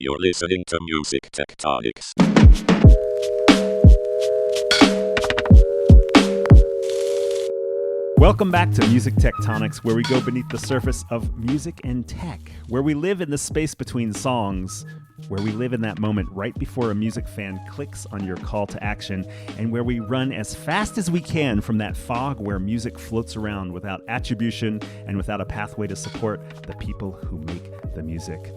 You're listening to Music Tectonics. Welcome back to Music Tectonics, where we go beneath the surface of music and tech, where we live in the space between songs, where we live in that moment right before a music fan clicks on your call to action, and where we run as fast as we can from that fog where music floats around without attribution and without a pathway to support the people who make the music.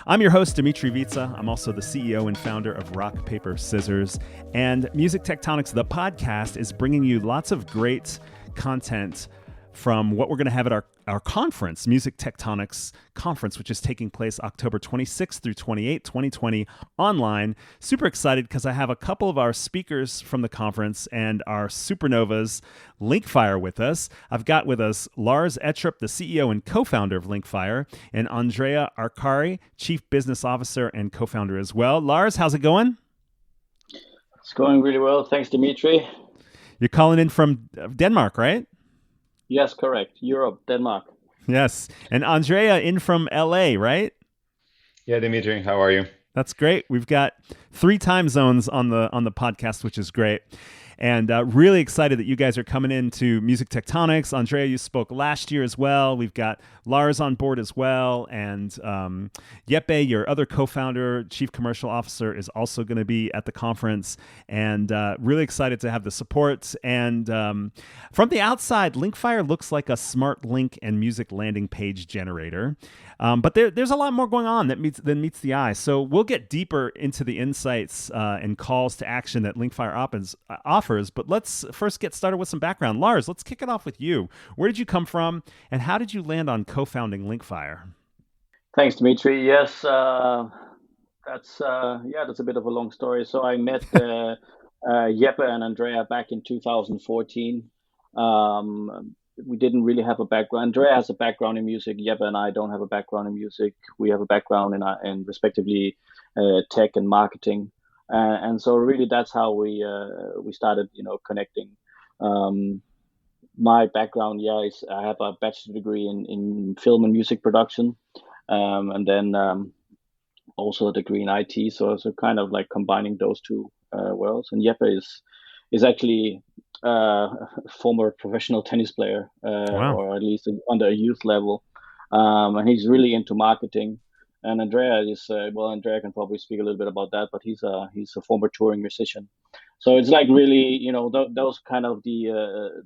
I'm your host, Dimitri Vitsa. I'm also the CEO and founder of Rock, Paper, Scissors. And Music Tectonics, the podcast, is bringing you lots of great content from what we're going to have at our conference, Music Tectonics Conference, which is taking place October 26th through 28th, 2020, online. Super excited because I have a couple of our speakers from the conference and our supernovas, Linkfire, with us. I've got with us Lars Ettrup, the CEO and co-founder of Linkfire, and Andrea Arcari, Chief Business Officer and co-founder as well. Lars, how's it going? It's going really well. Thanks, Dimitri. You're calling in from Denmark, right? Yes, correct. Europe, Denmark. Yes. And Andrea in from LA, right? Yeah, Dimitri, how are you? That's great. We've got 3 time zones on the podcast, which is great. And really excited that you guys are coming into Music Tectonics. Andrea, you spoke last year as well. We've got Lars on board as well. And Jeppe, your other co-founder, chief commercial officer, is also going to be at the conference. And really excited to have the support. And from the outside, Linkfire looks like a smart link and music landing page generator. But there's a lot more going on than meets the eye. So we'll get deeper into the insights and calls to action that Linkfire offers. But let's first get started with some background. Lars, let's kick it off with you. Where did you come from, and how did you land on co-founding Linkfire? Thanks, Dimitri. Yes, that's a bit of a long story. So I met Jeppe and Andrea back in 2014. We didn't really have a background. Andrea has a background in music. Jeppe and I don't have a background in music. We have a background in respectively tech and marketing. And so really that's how we started, connecting. My background, is I have a bachelor degree in film and music production, and then also a degree in IT. So kind of like combining those two worlds. And Jeppe is actually a former professional tennis player, Wow. or at least on the youth level, and he's really into marketing. And Andrea Andrea can probably speak a little bit about that, but he's a former touring musician. So it's like really, those kind of the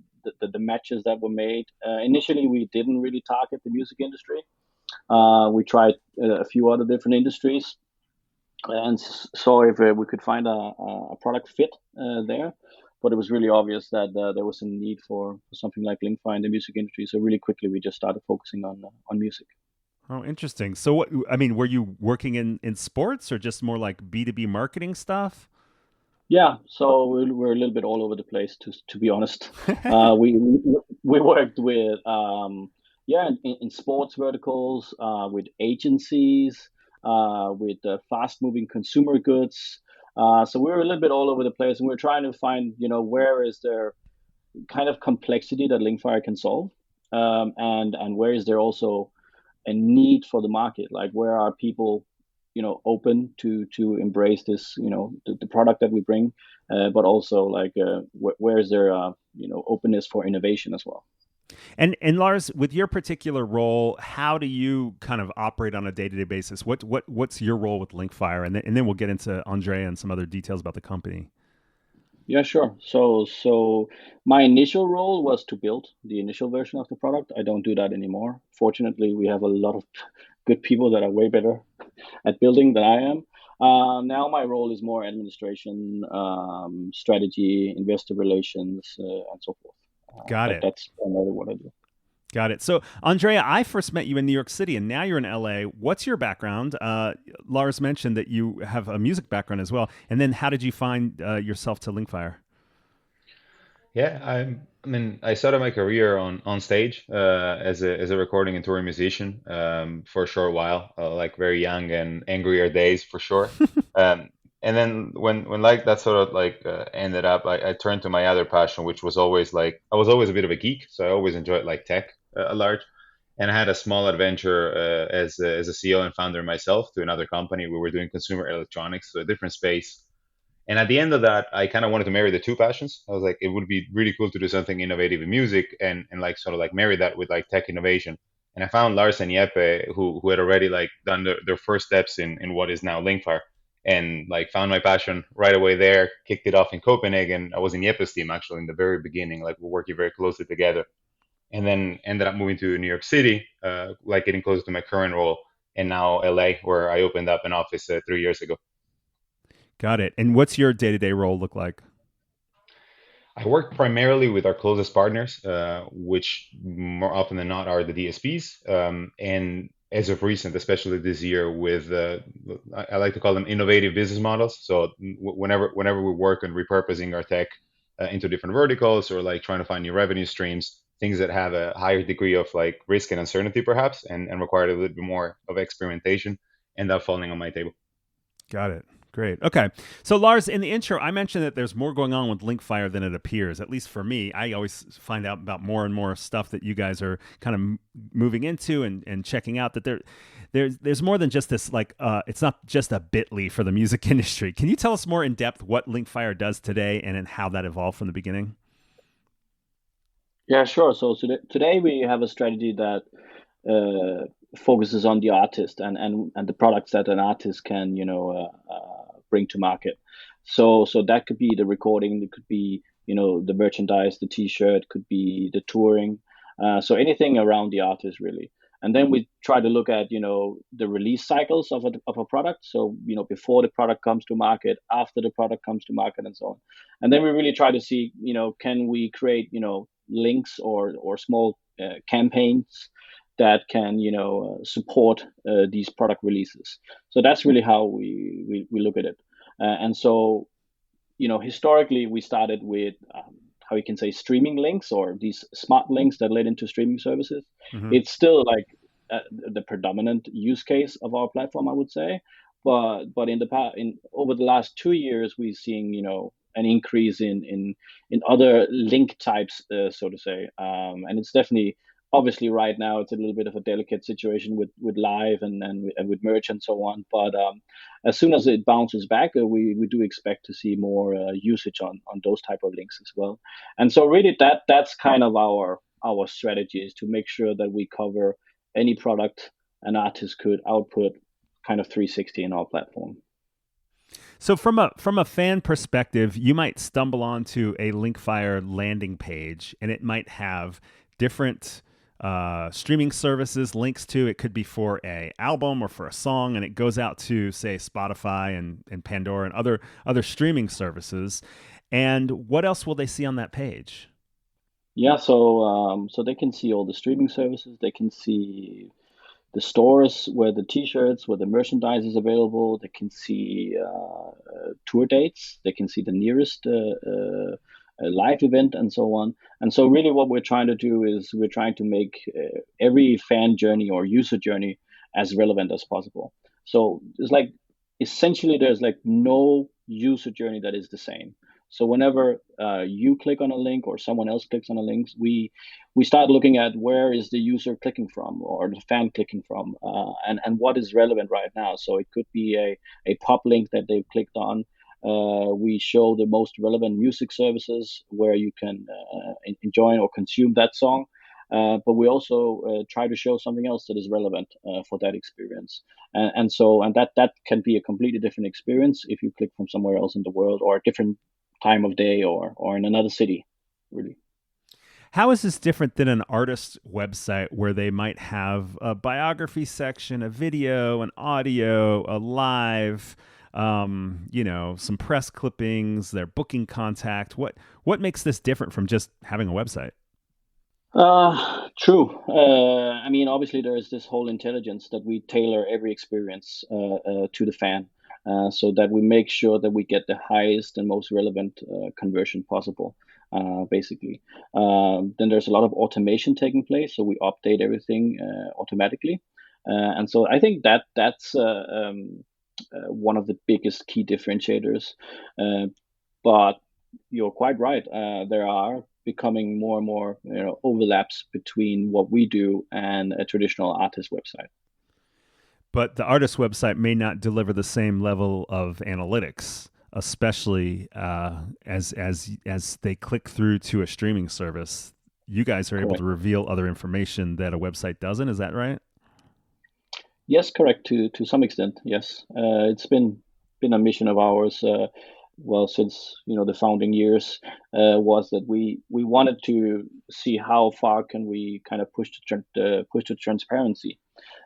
matches that were made. Initially, we didn't really target the music industry. We tried a few other different industries and saw if we could find a product fit there. But it was really obvious that there was a need for something like Linkfire in the music industry. So really quickly, we just started focusing on music. Oh, interesting. So were you working in sports or just more like B2B marketing stuff? Yeah, so we're a little bit all over the place, to be honest. We worked with in sports verticals, with agencies, with fast moving consumer goods. So we were a little bit all over the place, and we're trying to find where is there kind of complexity that Linkfire can solve, and where is there also a need for the market, like where are people open to embrace this the product that we bring, but also like where is there openness for innovation as well. And Lars, with your particular role, how do you kind of operate on a day-to-day basis? What's your role with Linkfire, and then we'll get into Andrea and some other details about the company. Yeah, sure. So my initial role was to build the initial version of the product. I don't do that anymore. Fortunately, we have a lot of good people that are way better at building than I am. Now my role is more administration, strategy, investor relations, and so forth. Got it. That's primarily what I do. Got it. So, Andrea, I first met you in New York City, and now you're in LA. What's your background? Lars mentioned that you have a music background as well. And then how did you find yourself to Linkfire? Yeah, I started my career on stage as a recording and touring musician for a short while, like very young and angrier days for sure. And then when like that sort of like ended up, I turned to my other passion, which was always like I was always a bit of a geek, so I always enjoyed like tech at large. and I had a small adventure as a CEO and founder myself to another company. We were doing consumer electronics, so a different space. And at the end of that, I kind of wanted to marry the two passions. I was like, it would be really cool to do something innovative in music and like sort of like marry that with like tech innovation. And I found Lars and Jeppe who had already like done their first steps in what is now Linkfire, and like found my passion right away there, kicked it off in Copenhagen. I was in Jeppe's team actually in the very beginning, like we're working very closely together, and then ended up moving to New York City, like getting closer to my current role, and now LA, where I opened up an office 3 years ago. Got it. And what's your day-to-day role look like? I work primarily with our closest partners, which more often than not are the DSPs. And as of recent, especially this year, with I like to call them innovative business models. So whenever we work on repurposing our tech into different verticals, or like trying to find new revenue streams, things that have a higher degree of like risk and uncertainty, perhaps, and require a little bit more of experimentation, end up falling on my table. Got it. Great. Okay. So Lars, in the intro, I mentioned that there's more going on with Linkfire than it appears. At least for me, I always find out about more and more stuff that you guys are kind of moving into and checking out. That there's more than just this. Like, it's not just a Bitly for the music industry. Can you tell us more in depth what Linkfire does today and how that evolved from the beginning? Yeah, sure. So today we have a strategy that focuses on the artist and the products that an artist can bring to market. So that could be the recording, it could be the merchandise, the T-shirt, could be the touring, so anything around the artist really. And then we try to look at the release cycles of a product. So before the product comes to market, after the product comes to market, and so on. And then we really try to see can we create links or small campaigns that can support these product releases. So that's really how we look at it. And so historically we started with how you can say streaming links, or these smart links that led into streaming services. Mm-hmm. It's still like the predominant use case of our platform, I would say. But over the last 2 years, we've seen an increase in other link types, so to say. And it's definitely, obviously right now it's a little bit of a delicate situation with live and with merch and so on. But as soon as it bounces back, we do expect to see more usage on those type of links as well. And so really that's kind of our strategy, is to make sure that we cover any product an artist could output kind of 360 in our platform. So from a fan perspective, you might stumble onto a Linkfire landing page, and it might have different streaming services links to. It could be for a album or for a song, and it goes out to, say, Spotify and Pandora and other streaming services. And what else will they see on that page? Yeah, so they can see all the streaming services. They can see the stores where the T-shirts, where the merchandise is available. They can see tour dates. They can see the nearest live event, and so on. And so really what we're trying to do is we're trying to make every fan journey or user journey as relevant as possible. So it's like essentially there's like no user journey that is the same. So whenever you click on a link or someone else clicks on a link, we start looking at where is the user clicking from, or the fan clicking from, and what is relevant right now. So it could be a pop link that they've clicked on. We show the most relevant music services where you can enjoy or consume that song. But we also try to show something else that is relevant for that experience. And that can be a completely different experience if you click from somewhere else in the world, or a different time of day, or in another city, really. How is this different than an artist's website where they might have a biography section, a video, an audio, a live, some press clippings, their booking contact? What makes this different from just having a website? True. I mean, obviously there is this whole intelligence that we tailor every experience to the fan. So that we make sure that we get the highest and most relevant conversion possible, basically. Then there's a lot of automation taking place, so we update everything automatically. And so I think that's one of the biggest key differentiators. But you're quite right. There are becoming more and more, overlaps between what we do and a traditional artist website. But the artist website may not deliver the same level of analytics, especially as they click through to a streaming service. You guys are able to reveal other information that a website doesn't. Is that right? Yes, correct. To some extent, yes. It's been a mission of ours. Well, since the founding years, was that we wanted to see how far can we kind of push the transparency,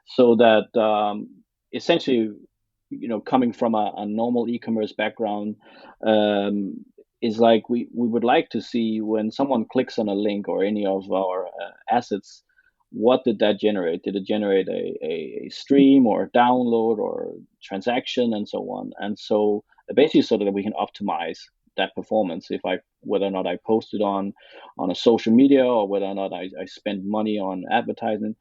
so that essentially, coming from a normal e-commerce background, is like we would like to see when someone clicks on a link or any of our assets, what did that generate? Did it generate a stream or a download or transaction and so on? And so basically, so that we can optimize that performance. Whether or not I posted on a social media, or whether or not I spend money on advertising,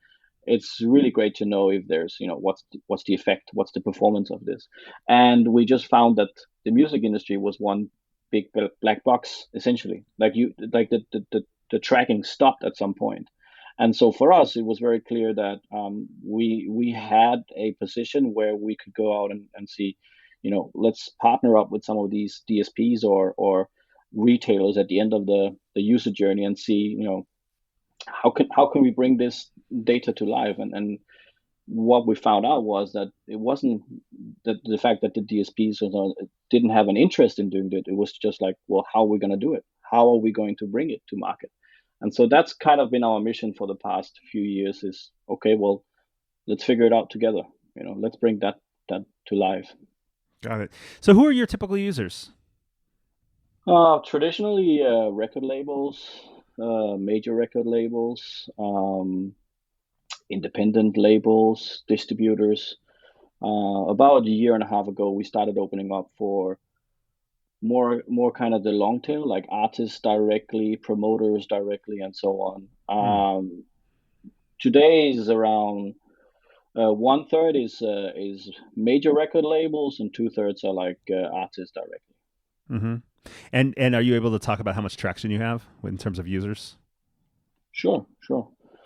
it's really great to know if there's, what's the effect, what's the performance of this. And we just found that the music industry was one big black box, essentially. The tracking stopped at some point. And so for us, it was very clear that we had a position where we could go out and see, let's partner up with some of these DSPs or retailers at the end of the user journey and see, how can we bring this data to life. And what we found out was that it wasn't the fact that the DSPs didn't have an interest in doing it. It was just like, well, how are we going to do it? How are we going to bring it to market? And so that's kind of been our mission for the past few years is, okay, well, let's figure it out together. Let's bring that to life. Got it. So who are your typical users? Traditionally, record labels, major record labels, independent labels, distributors. About a year and a half ago, we started opening up for more kind of the long tail, like artists directly, promoters directly, and so on. Today is around 1/3 is major record labels, and 2/3 are like artists directly. Mm-hmm. And are you able to talk about how much traction you have in terms of users? Sure.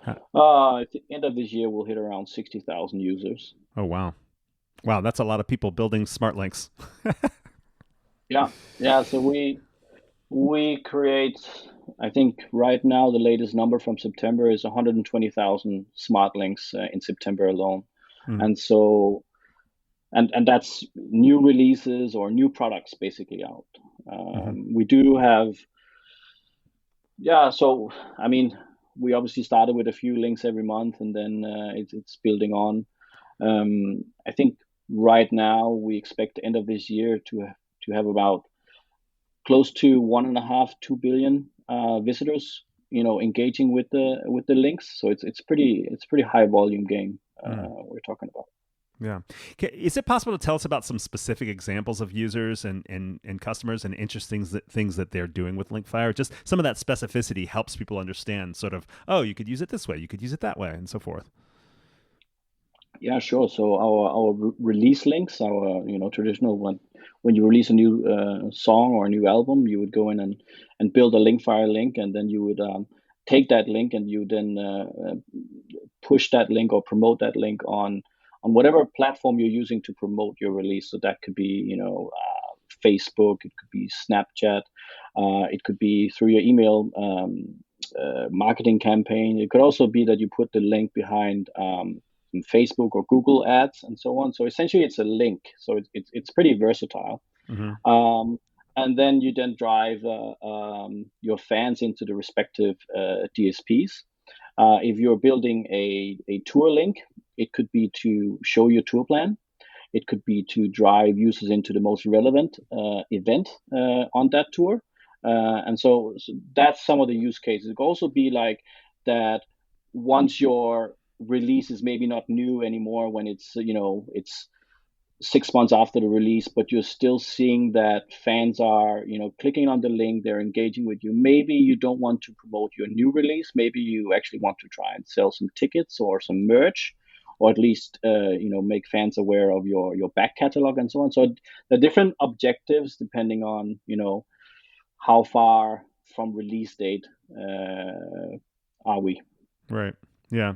At the end of this year, we'll hit around 60,000 users. Oh, wow. That's a lot of people building smart links. Yeah. So we create, I think right now the latest number from September is 120,000 smart links in September alone. And so, and that's new releases or new products basically out. We do have, so, I mean, we obviously started with a few links every month, and then it's building on. I think right now we expect the end of this year to have about close to 1.5-2 billion visitors, engaging with the links. So it's pretty high volume game we're talking about. Yeah. Is it possible to tell us about some specific examples of users and customers and interesting things that they're doing with Linkfire? Just some of that specificity helps people understand sort of, oh, you could use it this way, you could use it that way, and so forth. Yeah, sure. So our release links, our traditional one, when you release a new song or a new album, you would go in and build a Linkfire link, and then you would take that link and you then push that link or promote that link on whatever platform you're using to promote your release. So that could be Facebook, it could be Snapchat, it could be through your email marketing campaign. It could also be that you put the link behind Facebook or Google ads and so on. So essentially it's a link. So it's pretty versatile. Mm-hmm. And then you then drive your fans into the respective DSPs. If you're building a tour link, it could be to show your tour plan. It could be to drive users into the most relevant event on that tour. And so that's some of the use cases. It could also be like that once your release is maybe not new anymore, when it's 6 months after the release, but you're still seeing that fans are clicking on the link, they're engaging with you. Maybe you don't want to promote your new release, maybe you actually want to try and sell some tickets or some merch, or at least make fans aware of your back catalog and so on. So the different objectives depending on how far from release date are we? Right. Yeah.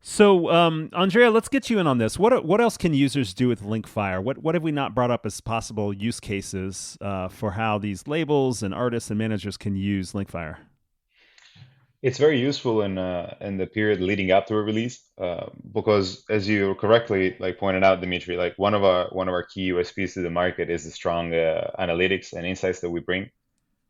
So, Andrea, let's get you in on this. What else can users do with Linkfire? What have we not brought up as possible use cases for how these labels and artists and managers can use Linkfire? It's very useful in the period leading up to a release, because as you correctly like pointed out, Dimitri, like one of our key USPs to the market is the strong analytics and insights that we bring.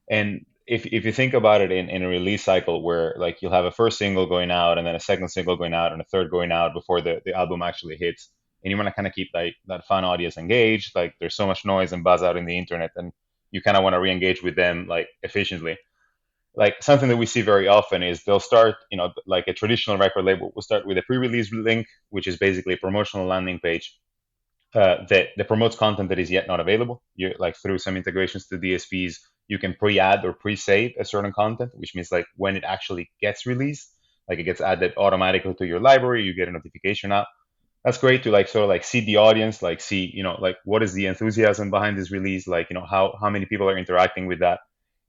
And if you think about it in a release cycle where like you'll have a first single going out and then a second single going out and a third going out before the album actually hits, and you want to kind of keep like that fan audience engaged, like there's so much noise and buzz out in the internet, and you kind of want to re-engage with them like efficiently. Like something that we see very often is they'll start, like a traditional record label will start with a pre-release link, which is basically a promotional landing page that promotes content that is yet not available. You like through some integrations to DSPs, you can pre-add or pre-save a certain content, which means like when it actually gets released, like it gets added automatically to your library, you get a notification out. That's great to like sort of like see the audience, like see, like what is the enthusiasm behind this release, like, how many people are interacting with that.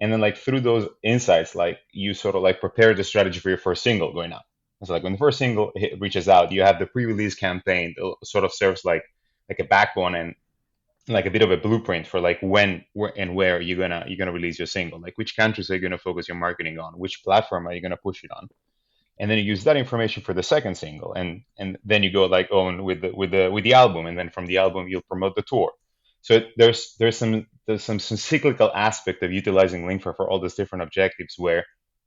And then like through those insights, like you sort of like prepare the strategy for your first single going out. So like when the first single reaches out, you have the pre-release campaign that sort of serves like a backbone and like a bit of a blueprint for like when, where, and where you're gonna release your single. Like which countries are you gonna focus your marketing on? Which platform are you gonna push it on? And then you use that information for the second single, and then you go like on with the album, and then from the album you'll promote the tour. So there's some cyclical aspect of utilizing Linkfire for all those different objectives, where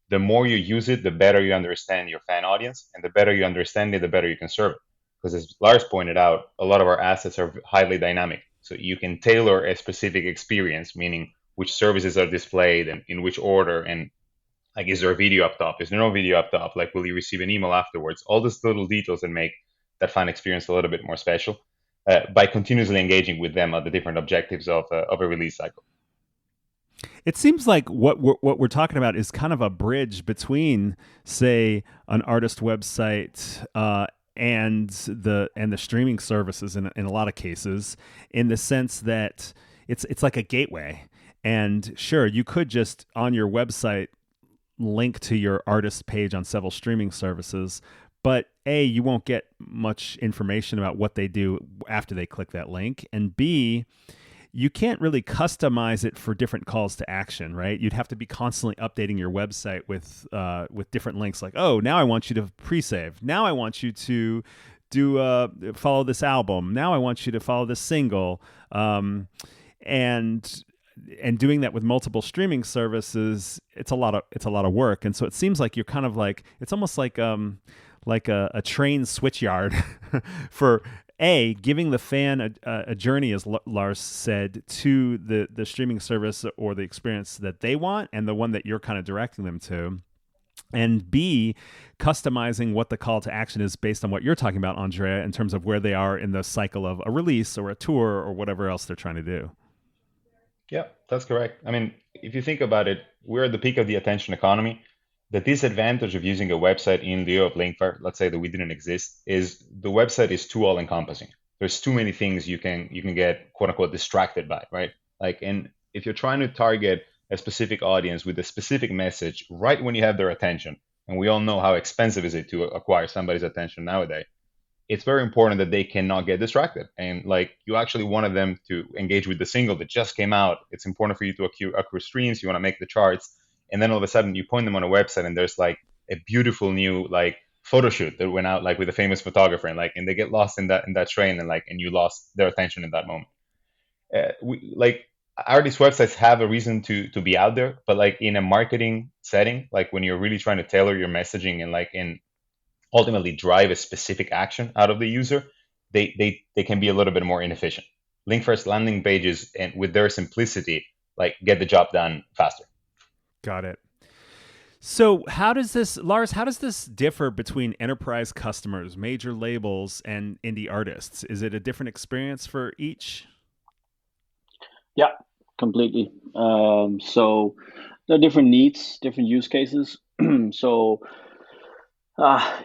the more you use it, the better you understand your fan audience, and the better you understand it, the better you can serve it. Because as Lars pointed out, a lot of our assets are highly dynamic, so you can tailor a specific experience, meaning which services are displayed and in which order, and like, is there a video up top? Is there no video up top? Like, will you receive an email afterwards? All these little details that make that fan experience a little bit more special by continuously engaging with them at the different objectives of a release cycle. It seems like what we're talking about is kind of a bridge between, say, an artist website and the streaming services in a lot of cases, in the sense that it's like a gateway. And sure, you could just on your website link to your artist page on several streaming services, but A, you won't get much information about what they do after they click that link, and B, you can't really customize it for different calls to action, right? You'd have to be constantly updating your website with different links, like, oh, now I want you to pre-save. Now I want you to do follow this album. Now I want you to follow this single, and doing that with multiple streaming services, it's a lot of work. And so it seems like you're kind of like, it's almost like a train switch yard for giving the fan a journey, as Lars said, to the streaming service or the experience that they want and the one that you're kind of directing them to. And B, customizing what the call to action is based on what you're talking about, Andrea, in terms of where they are in the cycle of a release or a tour or whatever else they're trying to do. Yeah, that's correct. I mean, if you think about it, we're at the peak of the attention economy. The disadvantage of using a website in lieu of Linkfire, let's say that we didn't exist, is the website is too all-encompassing. There's too many things you can get quote unquote distracted by, right? Like, and if you're trying to target a specific audience with a specific message right when you have their attention, and we all know how expensive is it to acquire somebody's attention nowadays, it's very important that they cannot get distracted. And like, you actually wanted them to engage with the single that just came out. It's important for you to accrue streams. You want to make the charts. And then all of a sudden you point them on a website and there's like a beautiful new like photo shoot that went out like with a famous photographer, and they get lost in that train, and you lost their attention in that moment. Like, artist websites have a reason to be out there, but like in a marketing setting, like when you're really trying to tailor your messaging and ultimately drive a specific action out of the user, they can be a little bit more inefficient. Linkfire's landing pages, and with their simplicity, like get the job done faster. Got it. So Lars, how does this differ between enterprise customers, major labels, and indie artists? Is it a different experience for each? Yeah, completely. So there are different needs, different use cases. So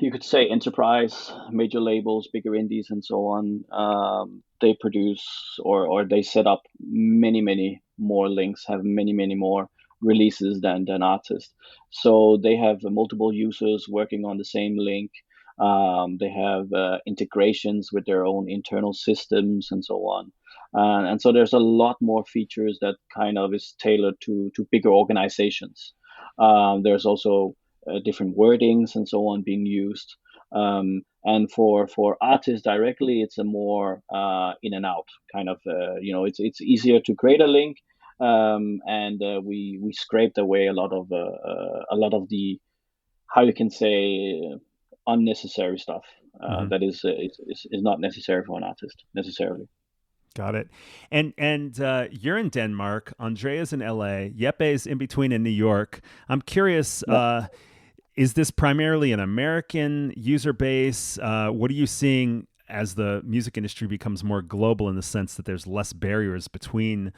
you could say enterprise, major labels, bigger indies, and so on. They produce or they set up many more links, have many more releases than artists. So they have multiple users working on the same link. They have integrations with their own internal systems and so on. And so there's a lot more features that kind of is tailored to bigger organizations. There's also different wordings and so on being used. And for artists directly, it's a more in and out kind of. It's easier to create a link, and we scraped away a lot of the, how you can say, unnecessary stuff that is not necessary for an artist necessarily. Got it. And you're in Denmark. Andrea's in LA. Jeppe's in between in New York. I'm curious. Is this primarily an American user base? What are you seeing as the music industry becomes more global in the sense that there's less barriers between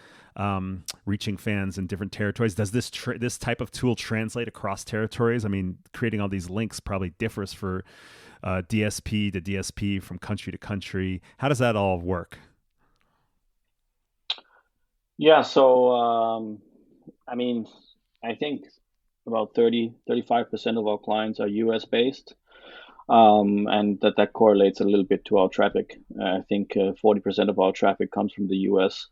reaching fans in different territories? Does this this type of tool translate across territories? I mean, creating all these links probably differs for DSP to DSP from country to country. How does that all work? Yeah, so I mean, I think about 35% of our clients are US based, and that correlates a little bit to our traffic. I think 40% of our traffic comes from the US.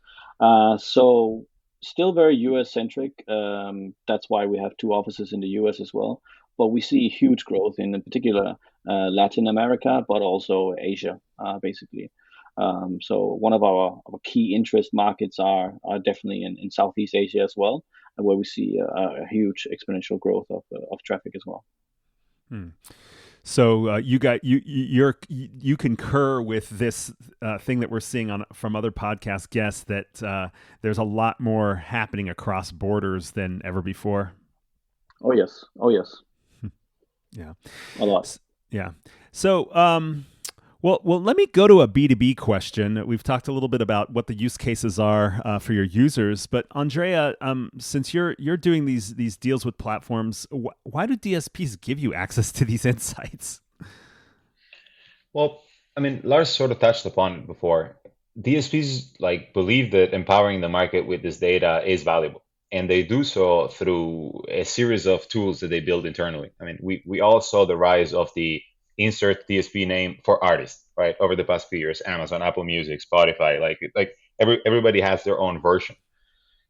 So still very US centric. That's why we have two offices in the US as well. But we see huge growth in particular Latin America, but also Asia, basically. So one of our key interest markets are definitely in Southeast Asia as well, where we see a huge exponential growth of traffic as well. So you concur with this thing that we're seeing from other podcast guests that there's a lot more happening across borders than ever before. Oh yes. Yeah, a lot. Yeah. So well, let me go to a B2B question. We've talked a little bit about what the use cases are for your users, but Andrea, since you're doing these deals with platforms, why do DSPs give you access to these insights? Well, I mean, Lars sort of touched upon it before. DSPs believe that empowering the market with this data is valuable, and they do so through a series of tools that they build internally. I mean, we all saw the rise of the insert DSP name for artists, right? Over the past few years, Amazon, Apple Music, Spotify, everybody has their own version.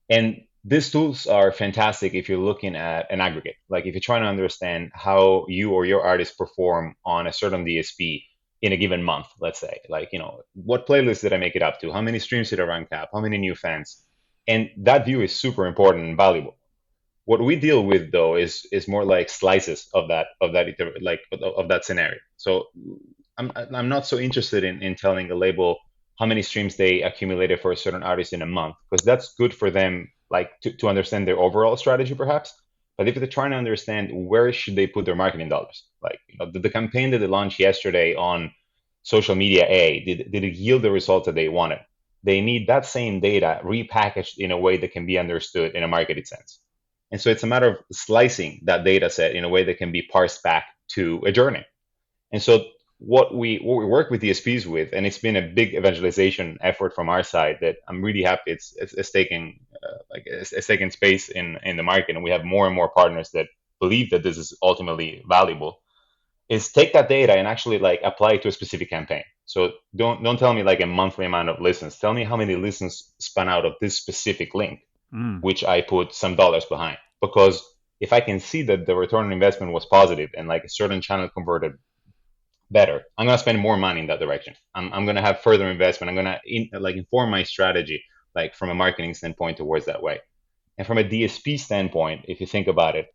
And these tools are fantastic if you're looking at an aggregate. Like if you're trying to understand how you or your artist perform on a certain DSP in a given month, let's say, what playlist did I make it up to? How many streams did I rank up? How many new fans? And that view is super important and valuable. What we deal with though is more like slices of that scenario. So I'm not so interested in telling a label how many streams they accumulated for a certain artist in a month, because that's good for them to understand their overall strategy perhaps. But if they're trying to understand where should they put their marketing dollars, the campaign that they launched yesterday on social media A, did it yield the results that they wanted? They need that same data repackaged in a way that can be understood in a marketing sense. And so it's a matter of slicing that data set in a way that can be parsed back to a journey. And so what we work with DSPs with, and it's been a big evangelization effort from our side that I'm really happy it's taking space in the market, and we have more and more partners that believe that this is ultimately valuable, is take that data and actually apply it to a specific campaign. So don't tell me a monthly amount of listens. Tell me how many listens span out of this specific link, which I put some dollars behind. Because if I can see that the return on investment was positive and a certain channel converted better, I'm going to spend more money in that direction. I'm going to have further investment. I'm going to inform my strategy from a marketing standpoint towards that way. And from a DSP standpoint, if you think about it,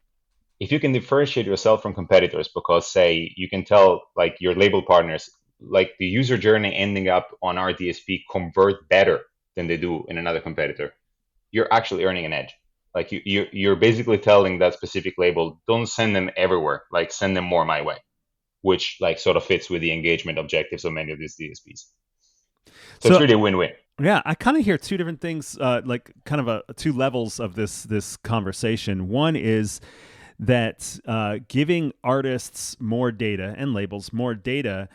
if you can differentiate yourself from competitors, because say you can tell your label partners the user journey ending up on our DSP convert better than they do in another competitor, you're actually earning an edge. You're basically telling that specific label, don't send them everywhere, send them more my way, which sort of fits with the engagement objectives of many of these DSPs. So it's really a win-win. Yeah, I kind of hear two different things, two levels of this conversation. One is that giving artists more data and labels more data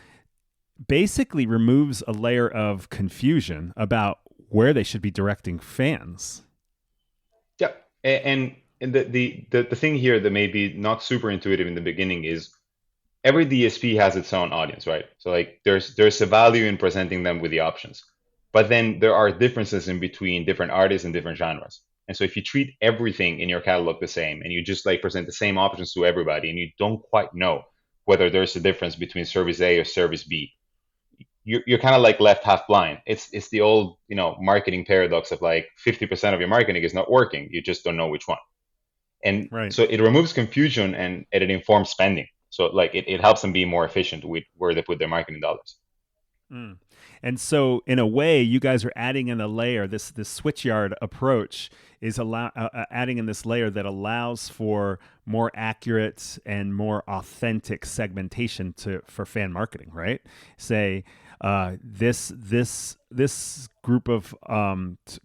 basically removes a layer of confusion about where they should be directing fans. Yeah, and and the thing here that may be not super intuitive in the beginning is every DSP has its own audience, right? So like there's a value in presenting them with the options, but then there are differences in between different artists and different genres. And so if you treat everything in your catalog the same and you just like present the same options to everybody and you don't quite know whether there's a difference between service A or service B, you're kind of like left half blind. It's the old, marketing paradox of like 50% of your marketing is not working. You just don't know which one. And Right. so it removes confusion and it informs spending. So like it helps them be more efficient with where they put their marketing dollars. Mm. And so, in a way, you guys are adding in a layer. This switchyard approach is adding in this layer that allows for more accurate and more authentic segmentation for fan marketing. Right? Say this group of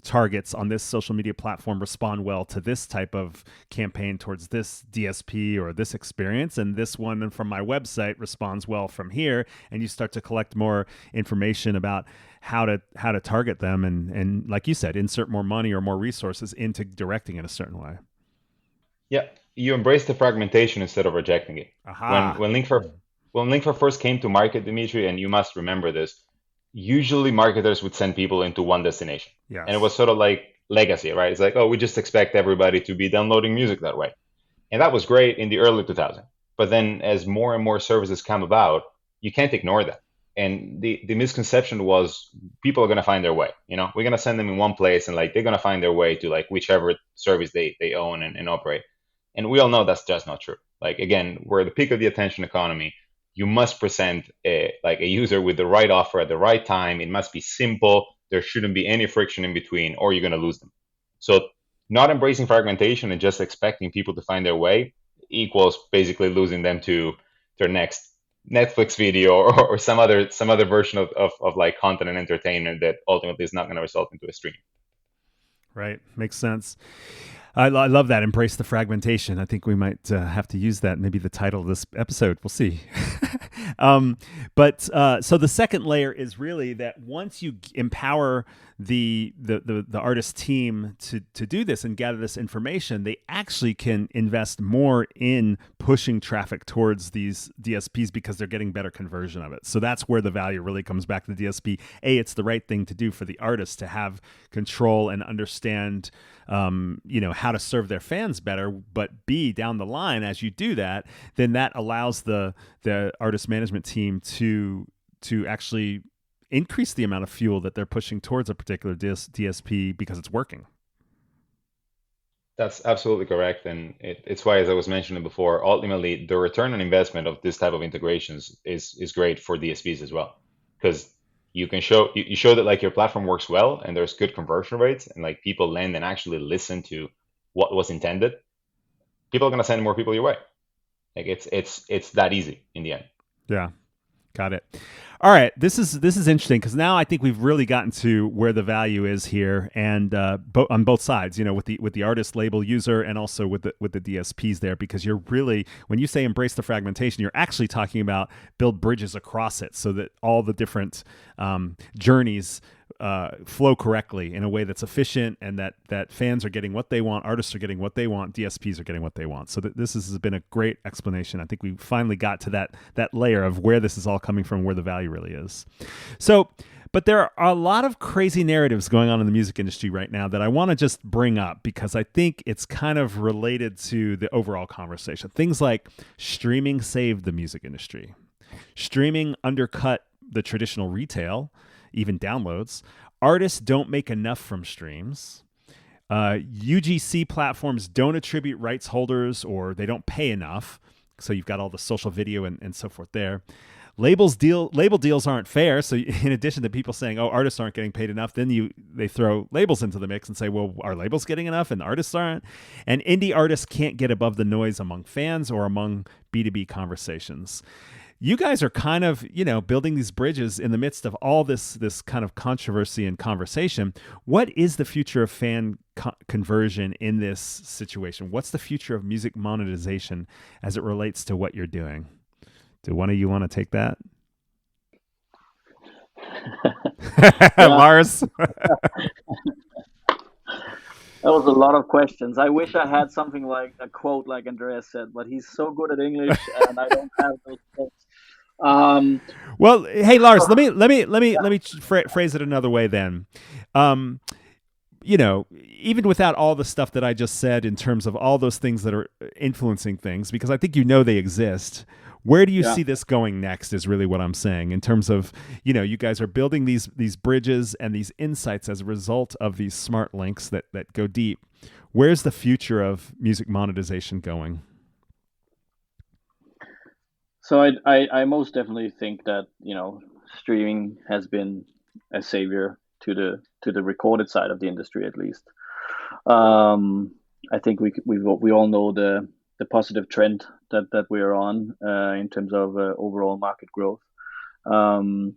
targets on this social media platform respond well to this type of campaign towards this DSP or this experience, and this one from my website responds well from here, and you start to collect more information about how to target them, and like you said, insert more money or more resources into directing it a certain way. Yeah, you embrace the fragmentation instead of rejecting it. Aha. When Linkfire first came to market, Dimitri, and you must remember this, usually marketers would send people into one destination. Yes. And it was sort of like legacy, right? It's like, oh, we just expect everybody to be downloading music that way. And that was great in the early 2000s. But then as more and more services come about, you can't ignore that. And the misconception was people are going to find their way. We're going to send them in one place and like they're going to find their way to like whichever service they own and operate. And we all know that's just not true. Like, again, we're at the peak of the attention economy. You must present a user with the right offer at the right time. It must be simple. There shouldn't be any friction in between, or you're going to lose them. So not embracing fragmentation and just expecting people to find their way equals basically losing them to their next Netflix video or some other version of like content and entertainment that ultimately is not going to result into a stream. Right. Makes sense. I love that. Embrace the fragmentation. I think we might have to use that. Maybe the title of this episode. We'll see. But so the second layer is really that once you empower the artist team to do this and gather this information, they actually can invest more in pushing traffic towards these DSPs because they're getting better conversion of it. So that's where the value really comes back to the DSP. A, it's the right thing to do for the artist to have control and understand how to serve their fans better. But B, down the line, as you do that, then that allows the artist management team to actually increase the amount of fuel that they're pushing towards a particular DSP because it's working. That's absolutely correct. And it's why, as I was mentioning before, ultimately the return on investment of this type of integrations is great for DSPs as well. Because you show that like your platform works well and there's good conversion rates and like people land and actually listen to what was intended. People are going to send more people your way. Like it's that easy in the end. Yeah. Got it. All right, this is interesting because now I think we've really gotten to where the value is here, and on both sides, with the artist label user and also with the DSPs there, because you're really, when you say embrace the fragmentation, you're actually talking about build bridges across it so that all the different journeys flow correctly in a way that's efficient, and that fans are getting what they want, artists are getting what they want, DSPs are getting what they want. So this has been a great explanation. I think we finally got to that layer of where this is all coming from, where the value really is. So, but there are a lot of crazy narratives going on in the music industry right now that I want to just bring up because I think it's kind of related to the overall conversation. Things like streaming saved the music industry. Streaming undercut the traditional retail, even downloads. Artists don't make enough from streams. UGC platforms don't attribute rights holders, or they don't pay enough. So you've got all the social video and so forth there. Label deals aren't fair. So in addition to people saying, "Oh, artists aren't getting paid enough," then they throw labels into the mix and say, "Well, are labels getting enough and the artists aren't?" And indie artists can't get above the noise among fans or among B2B conversations. You guys are kind of, building these bridges in the midst of all this kind of controversy and conversation. What is the future of fan conversion in this situation? What's the future of music monetization as it relates to what you're doing? Do one of you want to take that? Lars? That was a lot of questions. I wish I had something like a quote like Andrea said, but he's so good at English, and I don't have those quotes. Um, Well, hey Lars, so, let me phrase it another way then. Um, you know, even without all the stuff that I just said in terms of all those things that are influencing things, because I think you know they exist. Where do you yeah. see this going next is really what I'm saying in terms of, you know, you guys are building these bridges and these insights as a result of these smart links that go deep. Where's the future of music monetization going? So I most definitely think that, streaming has been a savior to the recorded side of the industry, at least. I think we all know the positive trend that we are on in terms of overall market growth. Um,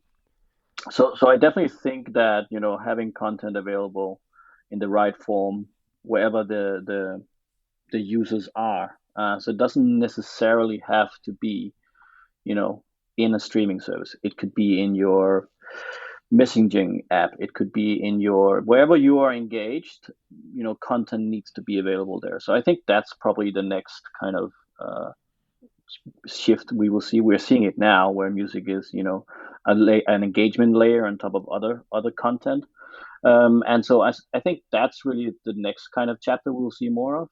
so I definitely think that, having content available in the right form wherever the users are. So it doesn't necessarily have to be, you know, in a streaming service. It could be in your messaging app. It could be in your wherever you are engaged. Content needs to be available there. So I think that's probably the next kind of shift we will see. We're seeing it now, where music is, an engagement layer on top of other content. And so I think that's really the next kind of chapter we'll see more of.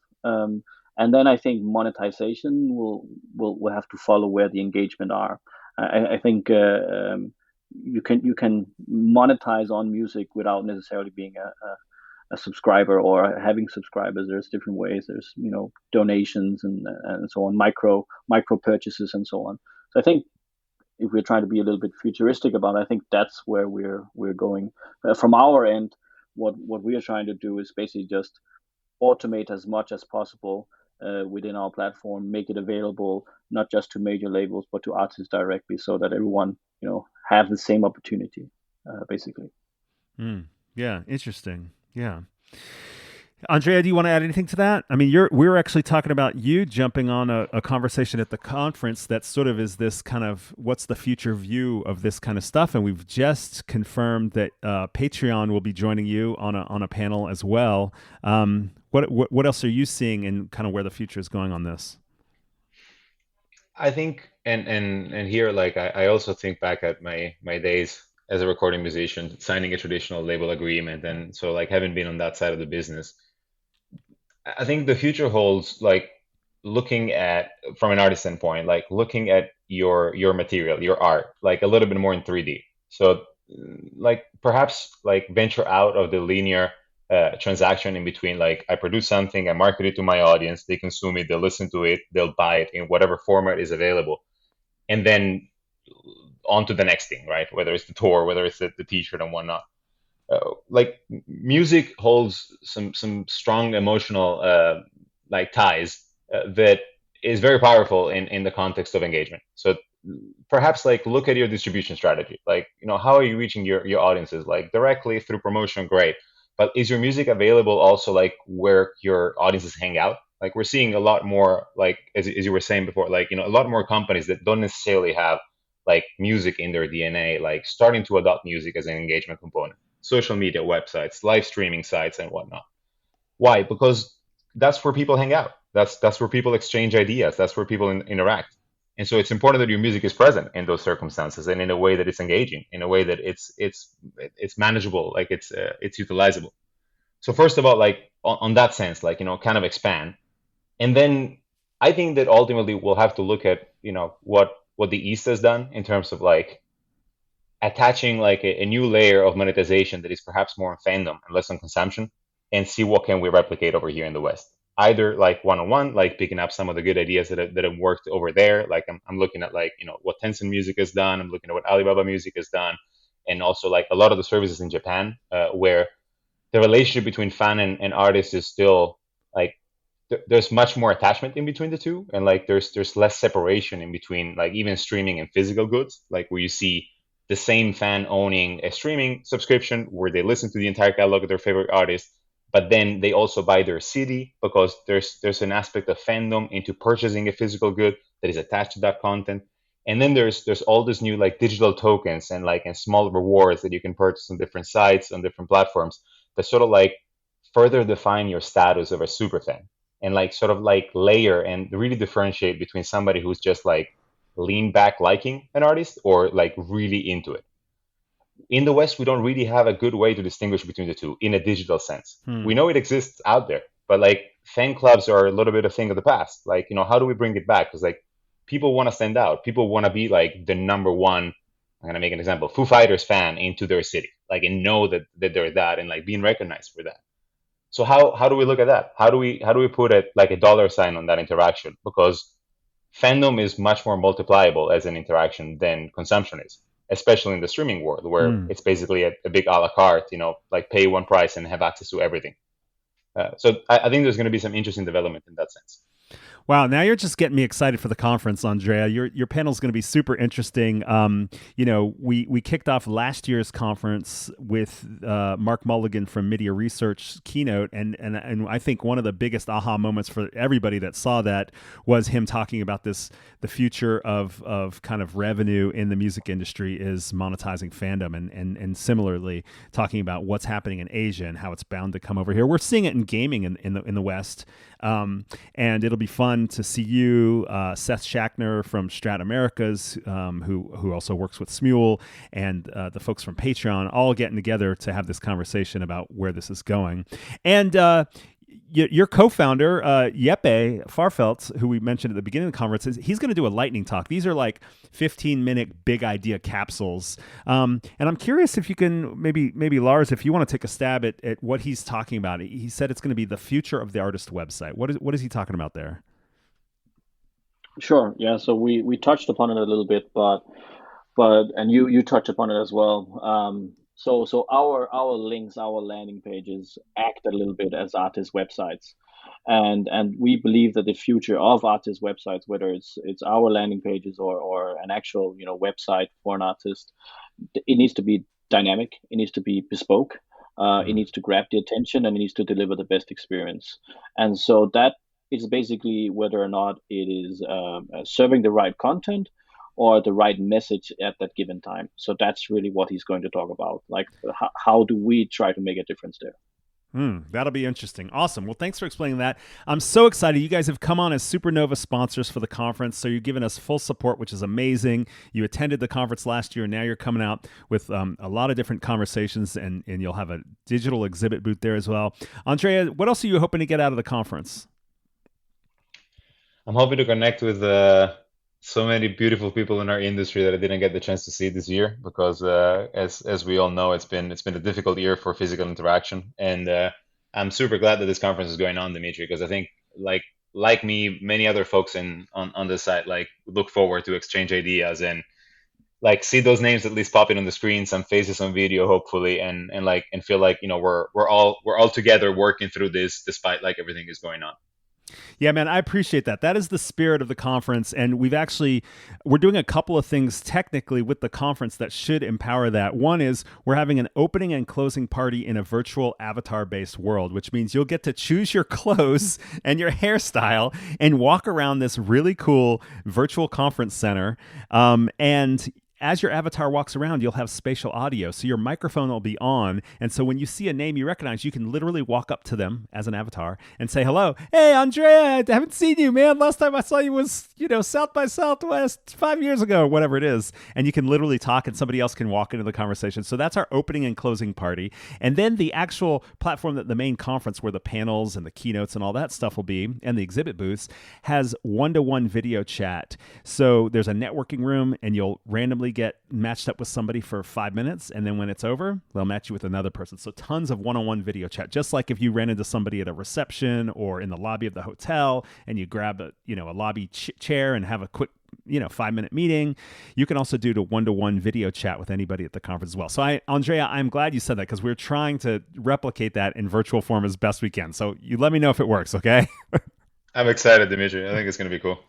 And then I think monetization will have to follow where the engagement are. I think you can monetize on music without necessarily being a subscriber or having subscribers. There's different ways. There's donations and so on, micro purchases and so on. So I think if we're trying to be a little bit futuristic about it, I think that's where we're going. From our end, what we are trying to do is basically just automate as much as possible within our platform, make it available not just to major labels but to artists directly, so that everyone have the same opportunity, basically. Yeah, interesting. Yeah. Andrea, do you want to add anything to that? I mean, we were actually talking about you jumping on a conversation at the conference that sort of is this kind of what's the future view of this kind of stuff, and we've just confirmed that Patreon will be joining you on a panel as well. What else are you seeing and kind of where the future is going on this? I think, and here, like I also think back at my days as a recording musician, signing a traditional label agreement, and so like having been on that side of the business, I think the future holds like looking at from an artist standpoint, like looking at your material, your art, like a little bit more in 3D. So like perhaps like venture out of the linear transaction in between, like I produce something, I market it to my audience, they consume it, they'll listen to it, they'll buy it in whatever format is available, and then on to the next thing, right? Whether it's the tour, whether it's the t-shirt and whatnot. Like music holds some strong emotional like ties that is very powerful in the context of engagement. So perhaps like look at your distribution strategy. Like, how are you reaching your audiences? Like directly through promotion, great. But is your music available also like where your audiences hang out? Like we're seeing a lot more, like as you were saying before, like a lot more companies that don't necessarily have like music in their DNA, like starting to adopt music as an engagement component. Social media websites, live streaming sites, and whatnot. Why? Because that's where people hang out. That's where people exchange ideas. That's where people interact. And so it's important that your music is present in those circumstances and in a way that it's engaging, in a way that it's manageable, like it's utilizable. So first of all, like on that sense, like kind of expand, and then I think that ultimately we'll have to look at what the East has done in terms of like attaching like a new layer of monetization that is perhaps more on fandom and less on consumption, and see what can we replicate over here in the West. Either like one-on-one, like picking up some of the good ideas that have worked over there. Like I'm looking at like what Tencent Music has done. I'm looking at what Alibaba Music has done, and also like a lot of the services in Japan where the relationship between fan and artist is still like there's much more attachment in between the two, and like there's less separation in between like even streaming and physical goods, like where you see the same fan owning a streaming subscription where they listen to the entire catalog of their favorite artist, but then they also buy their CD because there's an aspect of fandom into purchasing a physical good that is attached to that content. And then there's all this new like digital tokens and like and small rewards that you can purchase on different sites on different platforms that sort of like further define your status of a super fan and like sort of like layer and really differentiate between somebody who's just like lean back liking an artist or like really into it. In the West, we don't really have a good way to distinguish between the two in a digital sense. We know it exists out there, but like fan clubs are a little bit a thing of the past. Like, how do we bring it back? Because like people want to stand out. People want to be like the number one, I'm going to make an example, Foo Fighters fan into their city, like, and know that they're that and like being recognized for that. So how do we look at that? How do we put it like a dollar sign on that interaction? Because fandom is much more multipliable as an interaction than consumption is, especially in the streaming world where it's basically a big a la carte, like pay one price and have access to everything. So I think there's going to be some interesting development in that sense. Wow, now you're just getting me excited for the conference, Andrea. Your panel is going to be super interesting. We kicked off last year's conference with Mark Mulligan from Media Research keynote, and I think one of the biggest aha moments for everybody that saw that was him talking about the future of kind of revenue in the music industry is monetizing fandom, and similarly talking about what's happening in Asia and how it's bound to come over here. We're seeing it in gaming in the West. And it'll be fun to see you, Seth Shackner from Strat Americas, who also works with Smule, and the folks from Patreon, all getting together to have this conversation about where this is going. And your co-founder, Jeppe Farfelt, who we mentioned at the beginning of the conference, he's going to do a lightning talk. These are like 15-minute big idea capsules. And I'm curious if you can, maybe Lars, if you want to take a stab at what he's talking about. He said it's going to be the future of the artist website. What is he talking about there? Sure. Yeah. So we touched upon it a little bit, but and you touched upon it as well. So our links, our landing pages act a little bit as artist websites, and we believe that the future of artist websites, whether it's our landing pages or an actual website for an artist, it needs to be dynamic, it needs to be bespoke, it needs to grab the attention, and it needs to deliver the best experience. And so that is basically whether or not it is serving the right content or the right message at that given time. So that's really what he's going to talk about. Like, how do we try to make a difference there? That'll be interesting. Awesome. Well, thanks for explaining that. I'm so excited. You guys have come on as Supernova sponsors for the conference, so you're giving us full support, which is amazing. You attended the conference last year, and now you're coming out with a lot of different conversations, and you'll have a digital exhibit booth there as well. Andrea, what else are you hoping to get out of the conference? I'm hoping to connect with so many beautiful people in our industry that I didn't get the chance to see this year because, as we all know, it's been a difficult year for physical interaction. And I'm super glad that this conference is going on, Dimitri, because I think like me, many other folks on this site look forward to exchange ideas and see those names at least popping on the screen, some faces on video, hopefully, and feel like we're all together working through this despite everything is going on. Yeah, man, I appreciate that. That is the spirit of the conference. And we're doing a couple of things technically with the conference that should empower that. One is we're having an opening and closing party in a virtual avatar-based world, which means you'll get to choose your clothes and your hairstyle and walk around this really cool virtual conference center. And as your avatar walks around, you'll have spatial audio. So your microphone will be on. And so when you see a name you recognize, you can literally walk up to them as an avatar and say, hello. Hey, Andrea, I haven't seen you, man. Last time I saw you was, South by Southwest 5 years ago, or whatever it is. And you can literally talk and somebody else can walk into the conversation. So that's our opening and closing party. And then the actual platform that the main conference where the panels and the keynotes and all that stuff will be, and the exhibit booths, has one-to-one video chat. So there's a networking room and you'll randomly get matched up with somebody for 5 minutes, and then when it's over, they'll match you with another person. So tons of one-on-one video chat, just like if you ran into somebody at a reception or in the lobby of the hotel and you grab a lobby chair and have a quick 5-minute meeting. You can also do the one-to-one video chat with anybody at the conference as well. So Andrea, I'm glad you said that because we're trying to replicate that in virtual form as best we can. So you let me know if it works, okay? I'm excited, Dimitri. I think it's going to be cool.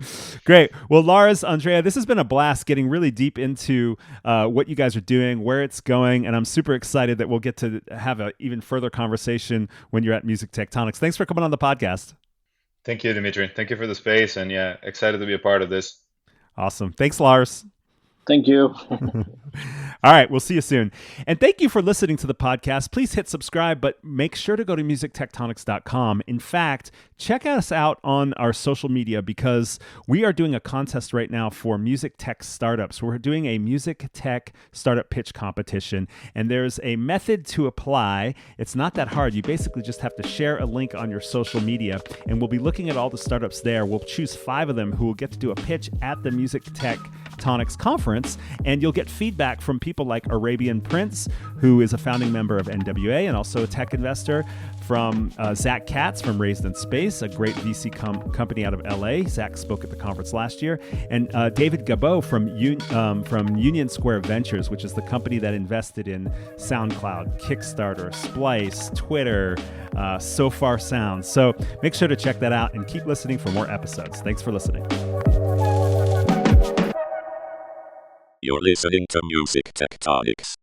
Great. Well, Lars, Andrea, this has been a blast getting really deep into what you guys are doing, where it's going, and I'm super excited that we'll get to have an even further conversation when you're at Music Tectonics. Thanks for coming on the podcast. Thank you, Dimitri. Thank you for the space, and excited to be a part of this. Awesome. Thanks, Lars. Thank you. All right, we'll see you soon. And thank you for listening to the podcast. Please hit subscribe, but make sure to go to musictectonics.com. In fact, check us out on our social media because we are doing a contest right now for music tech startups. We're doing a music tech startup pitch competition, and there's a method to apply. It's not that hard. You basically just have to share a link on your social media, and we'll be looking at all the startups there. We'll choose 5 of them who will get to do a pitch at the Music Tectonics Conference, and you'll get feedback from people like Arabian Prince, who is a founding member of NWA and also a tech investor, from Zach Katz from Raised in Space, a great VC company out of LA. Zach spoke at the conference last year. And David Gabot from Union Square Ventures, which is the company that invested in SoundCloud, Kickstarter, Splice, Twitter, So Far Sound. So make sure to check that out and keep listening for more episodes. Thanks for listening. You're listening to Music Tectonics.